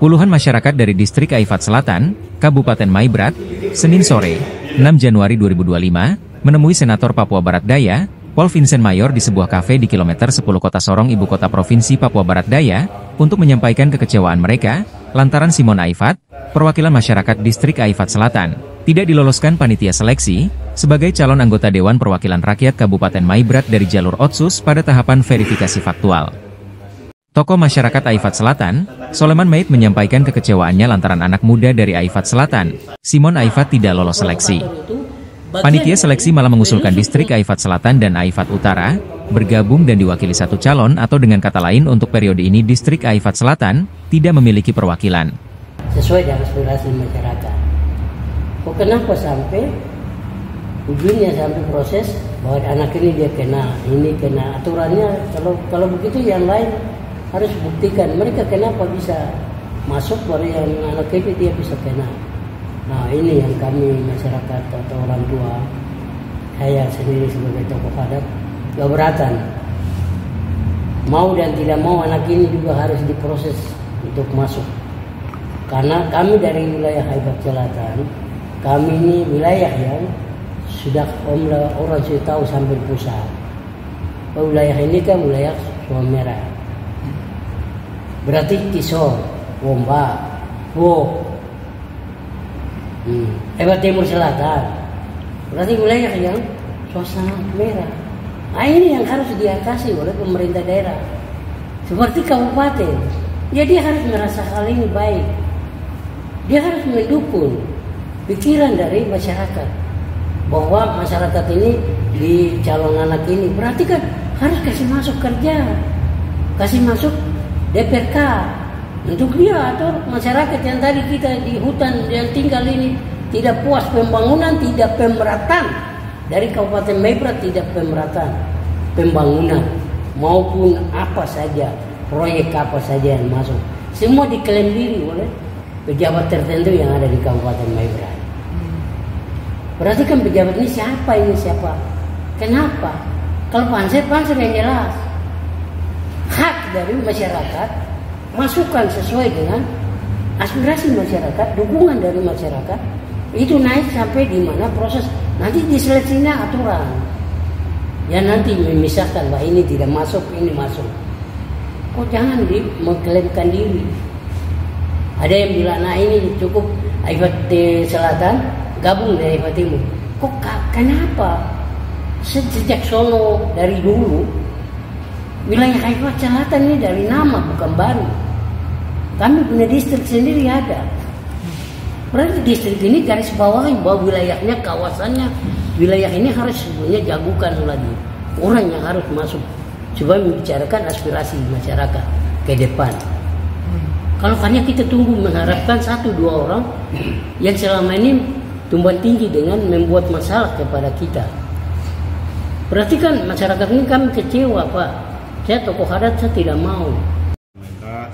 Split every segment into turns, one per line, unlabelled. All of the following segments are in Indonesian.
Puluhan masyarakat dari distrik Aifat Selatan, Kabupaten Maibrat, Senin sore, 6 Januari 2025, menemui Senator Papua Barat Daya, Paul Vincent Mayor di sebuah kafe di kilometer 10 Kota Sorong, Ibu Kota Provinsi Papua Barat Daya, untuk menyampaikan kekecewaan mereka, lantaran Simon Aifat, perwakilan masyarakat distrik Aifat Selatan, tidak diloloskan panitia seleksi, sebagai calon anggota Dewan Perwakilan Rakyat Kabupaten Maibrat dari jalur Otsus pada tahapan verifikasi faktual. Tokoh masyarakat Aifat Selatan, Soleman Mait menyampaikan kekecewaannya lantaran anak muda dari Aifat Selatan, Simon Aifat tidak lolos seleksi. Panitia seleksi malah mengusulkan distrik Aifat Selatan dan Aifat Utara, bergabung dan diwakili satu calon atau dengan kata lain untuk periode ini distrik Aifat Selatan, tidak memiliki perwakilan.
Sesuai dengan aspirasi masyarakat. Kok kenapa sampai ujungnya sampai proses bahwa anak ini dia kena, ini kena aturannya, kalau begitu yang lain harus buktikan mereka kenapa bisa masuk, baru yang anak ini dia bisa kena. Nah ini yang kami masyarakat atau orang tua, saya sendiri sebagai tokoh adat keberatan. Mau dan tidak mau anak ini juga harus diproses untuk masuk. Karena kami dari wilayah Aifat Selatan, kami ini wilayah yang sudah orang sudah tahu sampai pusat. Wilayah ini kan wilayah Suam Merah. Berarti Kisor, Womba, Aifat Timur Selatan. Berarti wilayah yang suasana merah. Nah ini yang harus diatasi oleh pemerintah daerah. Seperti kabupaten. Ya dia harus merasa hal ini baik. Dia harus mendukung pikiran dari masyarakat. Bahwa masyarakat ini di calon anak ini berarti kan harus kasih masuk kerja. Kasih masuk DPRK untuk dia atau masyarakat yang tadi kita di hutan yang tinggal ini tidak puas pembangunan, tidak pemerataan dari Kabupaten Maibrat, tidak pemerataan pembangunan maupun apa saja proyek apa saja yang masuk semua diklaim diri oleh pejabat tertentu yang ada di Kabupaten Maibrat. Berarti kan pejabat ini siapa? Kenapa? Kalau pansel yang jelas. Hak dari masyarakat, masukan sesuai dengan aspirasi masyarakat, dukungan dari masyarakat, itu naik sampai di mana proses nanti diseleksinya aturan. Ya nanti memisahkan bahwa ini tidak masuk, ini masuk. Kok jangan mengklaimkan diri. Ada yang bilang, nah ini cukup Aifat Selatan gabung dari Aifat Timur. Kok kenapa? Sejak sono dari dulu wilayah Aifat Selatan ini dari nama bukan baru. Kami punya distrik sendiri ada. Berarti distrik ini garis bawahi bahwa wilayahnya, kawasannya, wilayah ini harus sebenarnya jagokan lagi. Orang yang harus masuk supaya membicarakan aspirasi masyarakat ke depan. Kalau hanya kita tunggu mengharapkan 1-2 orang yang selama ini tumbang tinggi dengan membuat masalah kepada kita. Berarti kan masyarakat ini kami kecewa, Pak. Saya tokoh adat, saya tidak mau.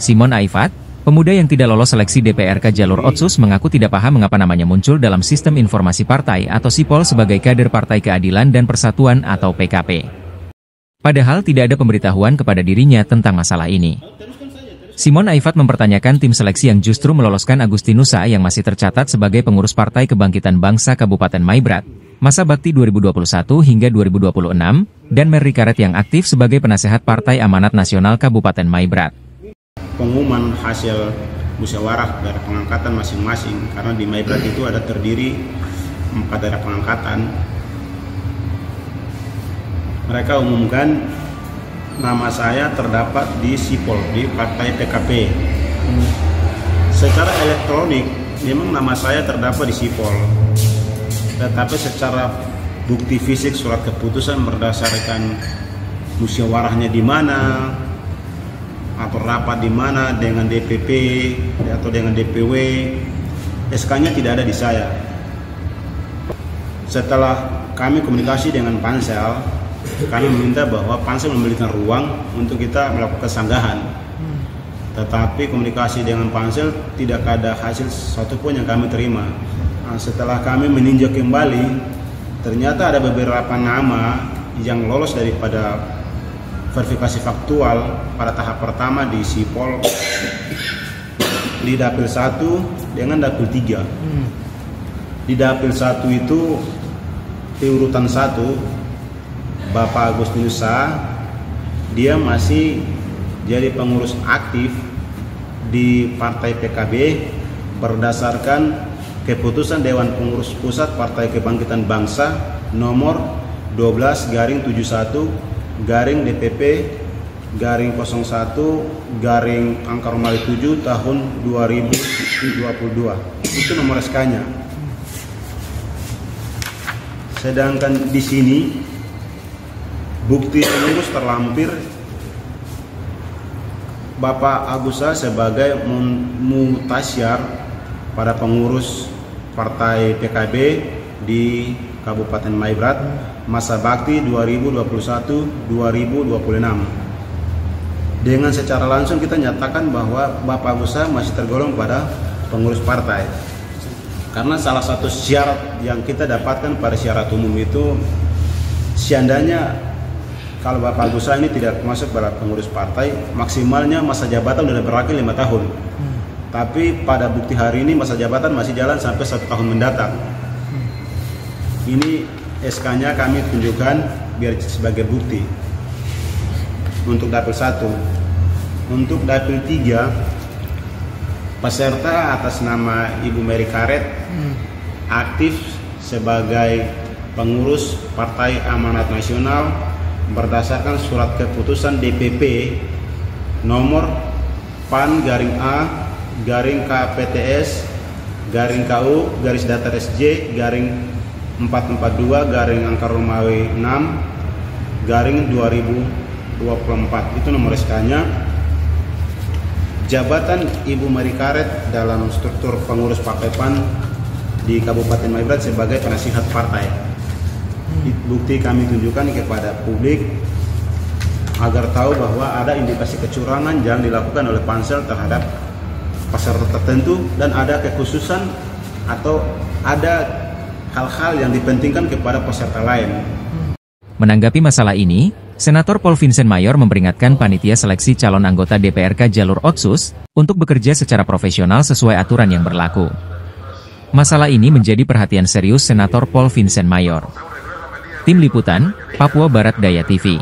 Simon Aifat, pemuda yang tidak lolos seleksi DPRK jalur Otsus, mengaku tidak paham mengapa namanya muncul dalam sistem informasi partai atau SIPOL sebagai kader Partai Keadilan dan Persatuan atau PKP. Padahal tidak ada pemberitahuan kepada dirinya tentang masalah ini. Simon Aifat mempertanyakan tim seleksi yang justru meloloskan Agustinusa yang masih tercatat sebagai pengurus Partai Kebangkitan Bangsa Kabupaten Maibrat, masa bakti 2021 hingga 2026, dan Merry Karet yang aktif sebagai penasehat Partai Amanat Nasional Kabupaten Maibrat.
Pengumuman hasil musyawarah dari pengangkatan masing-masing, karena di Maibrat itu ada terdiri 4 daerah pengangkatan. Mereka umumkan nama saya terdapat di SIPOL, di Partai PKP. Secara elektronik memang nama saya terdapat di SIPOL, tetapi secara bukti fisik surat keputusan berdasarkan musyawarahnya di mana atau rapat di mana dengan DPP atau dengan DPW, SK-nya tidak ada di saya. Setelah kami komunikasi dengan Pansel, kami meminta bahwa Pansel memberikan ruang untuk kita melakukan sanggahan. Tetapi komunikasi dengan Pansel tidak ada hasil satupun yang kami terima. Nah, setelah kami meninjau kembali, ternyata ada beberapa nama yang lolos daripada verifikasi faktual pada tahap pertama di SIPOL di dapil 1 dengan dapil 3. Di dapil 1 itu di urutan 1 Bapak Agustinus Sa, dia masih jadi pengurus aktif di Partai PKB berdasarkan keputusan Dewan Pengurus Pusat Partai Kebangkitan Bangsa nomor 12/DPP/01/01/7 tahun 2022. Itu nomor SK-nya. Sedangkan di sini bukti pengurus terlampir Bapak Agus Sa sebagai mutasyar pada pengurus Partai PKB di Kabupaten Maibrat masa bakti 2021-2026. Dengan secara langsung kita nyatakan bahwa Bapak Agus Sa masih tergolong pada pengurus partai. Karena salah satu syarat yang kita dapatkan pada syarat umum itu, seandainya kalau Bapak Agus Sa ini tidak masuk pada pengurus partai, maksimalnya masa jabatan sudah berakhir 5 tahun. Tapi pada bukti hari ini masa jabatan masih jalan sampai 1 tahun mendatang. Ini SK-nya kami tunjukkan biar sebagai bukti. Untuk dapil 1. Untuk dapil 3, peserta atas nama Ibu Mary Karet aktif sebagai pengurus Partai Amanat Nasional berdasarkan surat keputusan DPP nomor PAN-A/KPTS/442/6/2024. Itu nomor SK-nya. Jabatan Ibu Mary Karet dalam struktur pengurus Partai PAN di Kabupaten Maibrat sebagai penasihat partai. Bukti kami tunjukkan kepada publik agar tahu bahwa ada indikasi kecurangan yang dilakukan oleh pansel terhadap peserta tertentu dan ada kekhususan atau ada hal-hal yang dipentingkan kepada peserta lain.
Menanggapi masalah ini, Senator Paul Vincent Mayor memperingatkan panitia seleksi calon anggota DPRK jalur Otsus untuk bekerja secara profesional sesuai aturan yang berlaku. Masalah ini menjadi perhatian serius Senator Paul Vincent Mayor. Tim Liputan, Papua Barat Daya TV.